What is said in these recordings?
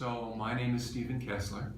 So my name is Steven Kessler.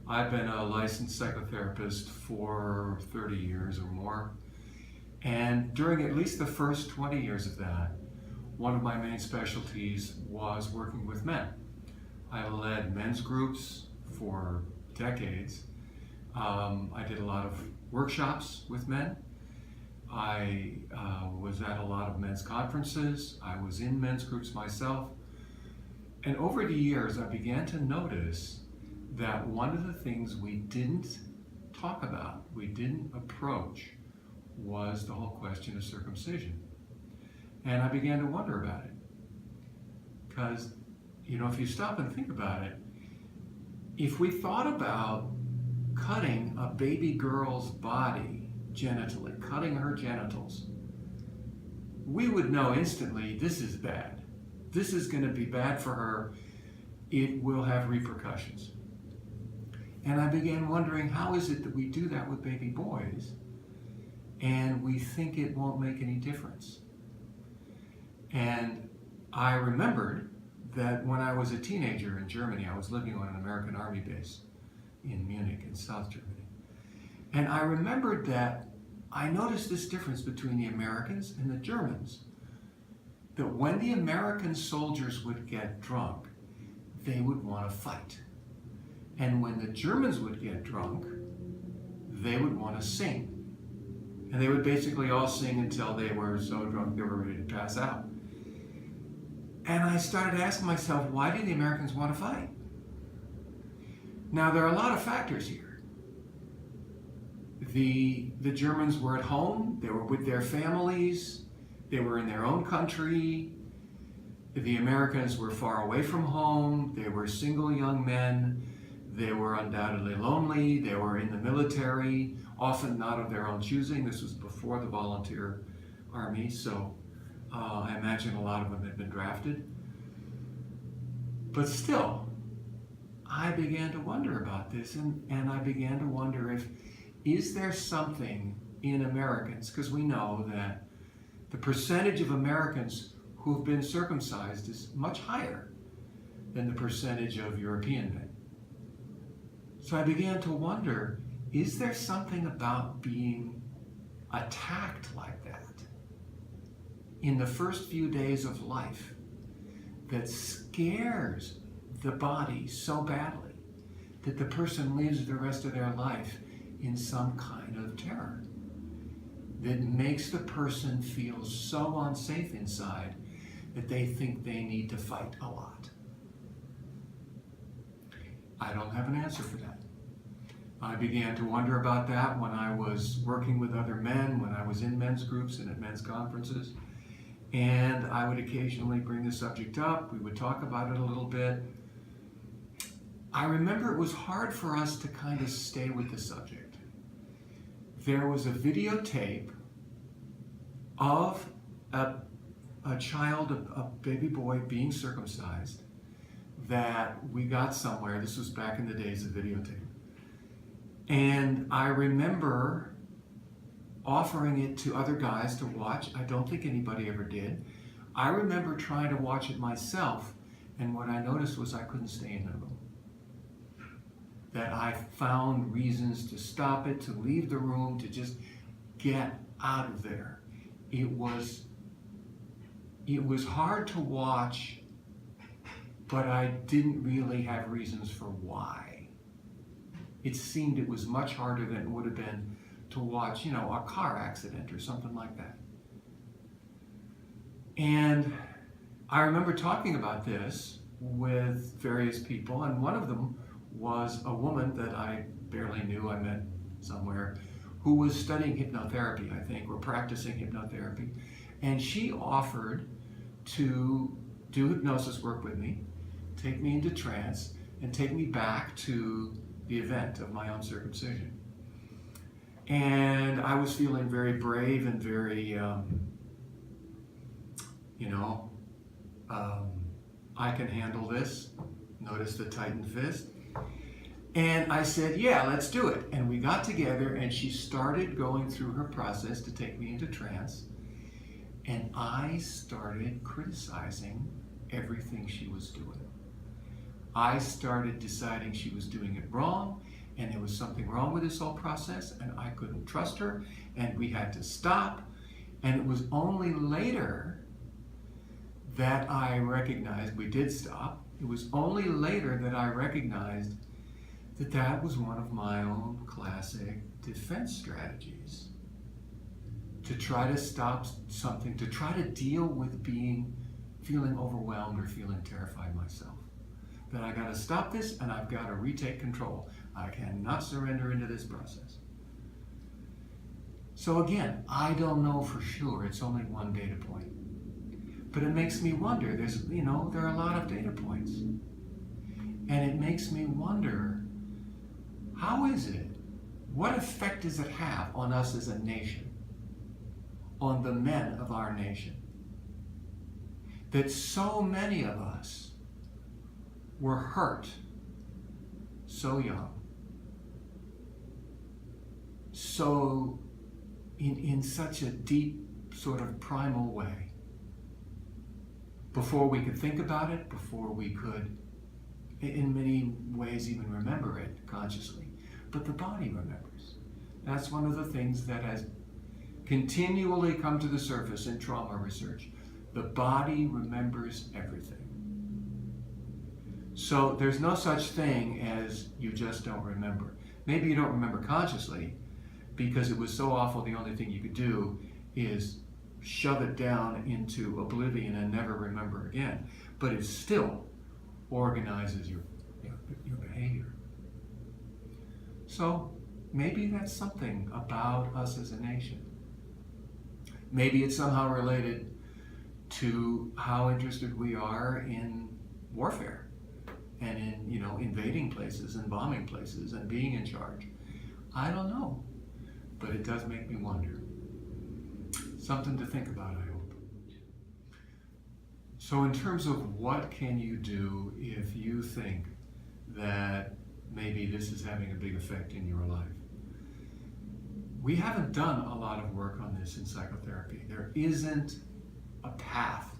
I've been a licensed psychotherapist for 30 years or more. And during at least the first 20 years of that, one of my main specialties was working with men. I led men's groups for decades. I did a lot of workshops with men. I was at a lot of men's conferences. I was in men's groups myself. And over the years, I began to notice that one of the things we didn't talk about, we didn't approach, was the whole question of circumcision. And I began to wonder about it. Because, if you stop and think about it, if we thought about cutting a baby girl's body genitally, cutting her genitals, we would know instantly this is bad. This is going to be bad for her. It will have repercussions. And I began wondering, how is it that we do that with baby boys and we think it won't make any difference? And I remembered that when I was a teenager in Germany, I was living on an American Army base in Munich in South Germany. And I remembered that I noticed this difference between the Americans and the Germans. That when the American soldiers would get drunk, they would want to fight. And when the Germans would get drunk, they would want to sing. And they would basically all sing until they were so drunk they were ready to pass out. And I started asking myself, why do the Americans want to fight? Now, there are a lot of factors here. The Germans were at home, they were with their families, they were in their own country. The Americans were far away from home. They were single young men. They were undoubtedly lonely. They were in the military, often not of their own choosing. This was before the volunteer army, so I imagine a lot of them had been drafted. But still, I began to wonder about this, and I began to wonder is there something in Americans, because we know that the percentage of Americans who have been circumcised is much higher than the percentage of European men. So I began to wonder, is there something about being attacked like that in the first few days of life that scares the body so badly that the person lives the rest of their life in some kind of terror? That makes the person feel so unsafe inside that they think they need to fight a lot. I don't have an answer for that. I began to wonder about that when I was working with other men, when I was in men's groups and at men's conferences. And I would occasionally bring the subject up. We would talk about it a little bit. I remember it was hard for us to kind of stay with the subject. There was a videotape of a child, a baby boy being circumcised that we got somewhere. This was back in the days of videotape. And I remember offering it to other guys to watch. I don't think anybody ever did. I remember trying to watch it myself, and what I noticed was I couldn't stay in the room. That I found reasons to stop it, to leave the room, to just get out of there. It was hard to watch, but I didn't really have reasons for why. It seemed it was much harder than it would have been to watch, a car accident or something like that. And I remember talking about this with various people, and one of them was a woman that I barely knew, I met somewhere, who was studying hypnotherapy, I think, or practicing hypnotherapy. And she offered to do hypnosis work with me, take me into trance, and take me back to the event of my own circumcision. And I was feeling very brave and very, I can handle this. Notice the tightened fist. And I said, yeah, let's do it. And we got together, and she started going through her process to take me into trance. And I started criticizing everything she was doing. I started deciding she was doing it wrong, and there was something wrong with this whole process, and I couldn't trust her, and we had to stop. And it was only later that I recognized, we did stop, it was only later that I recognized that that was one of my own classic defense strategies. To try to stop something, to try to deal with feeling overwhelmed or feeling terrified myself. That I gotta stop this and I've gotta retake control. I cannot surrender into this process. So again, I don't know for sure, it's only one data point. But it makes me wonder, there are a lot of data points. And it makes me wonder, how is it? What effect does it have on us as a nation? On the men of our nation? That so many of us were hurt so young. So in such a deep sort of primal way. Before we could think about it, before we could, in many ways, even remember it consciously. But the body remembers. That's one of the things that has continually come to the surface in trauma research. The body remembers everything. So there's no such thing as you just don't remember. Maybe you don't remember consciously because it was so awful the only thing you could do is shove it down into oblivion and never remember again. But it still organizes your behavior. So maybe that's something about us as a nation. Maybe it's somehow related to how interested we are in warfare and in, invading places and bombing places and being in charge. I don't know, but it does make me wonder. Something to think about, I hope. So in terms of what can you do if you think that maybe this is having a big effect in your life? We haven't done a lot of work on this in psychotherapy. There isn't a path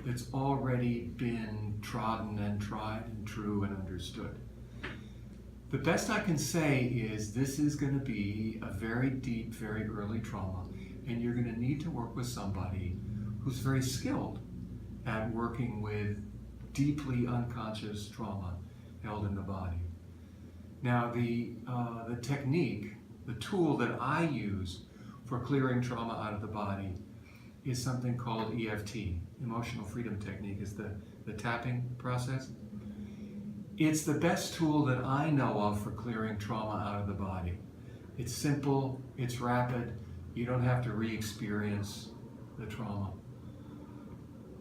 that's already been trodden and tried and true and understood. The best I can say is this is going to be a very deep, very early trauma, and you're going to need to work with somebody who's very skilled at working with deeply unconscious trauma held in the body. Now, the technique, the tool that I use for clearing trauma out of the body is something called EFT, Emotional Freedom Technique, is the tapping process. It's the best tool that I know of for clearing trauma out of the body. It's simple, it's rapid, you don't have to re-experience the trauma.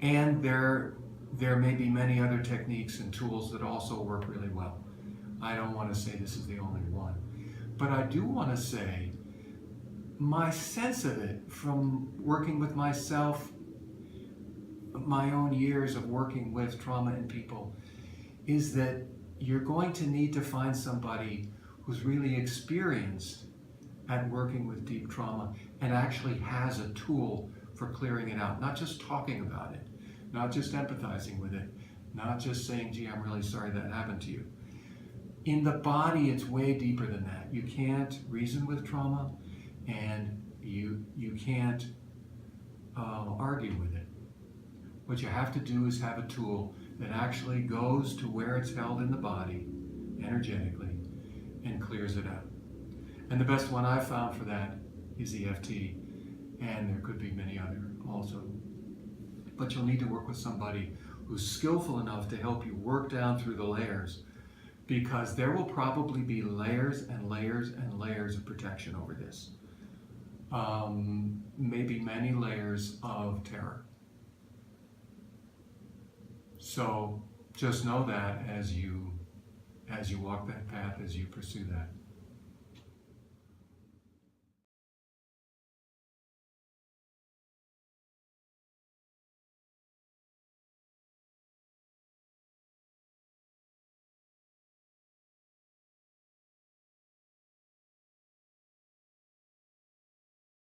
And there may be many other techniques and tools that also work really well. I don't want to say this is the only one. But I do want to say my sense of it from working with myself, my own years of working with trauma in people, is that you're going to need to find somebody who's really experienced at working with deep trauma and actually has a tool for clearing it out, not just talking about it, not just empathizing with it, not just saying, gee, I'm really sorry that happened to you. In the body, it's way deeper than that. You can't reason with trauma, and you can't argue with it. What you have to do is have a tool that actually goes to where it's held in the body, energetically, and clears it out. And the best one I've found for that is EFT, and there could be many other also. But you'll need to work with somebody who's skillful enough to help you work down through the layers, because there will probably be layers and layers and layers of protection over this. Maybe many layers of terror. So just know that as you walk that path, as you pursue that.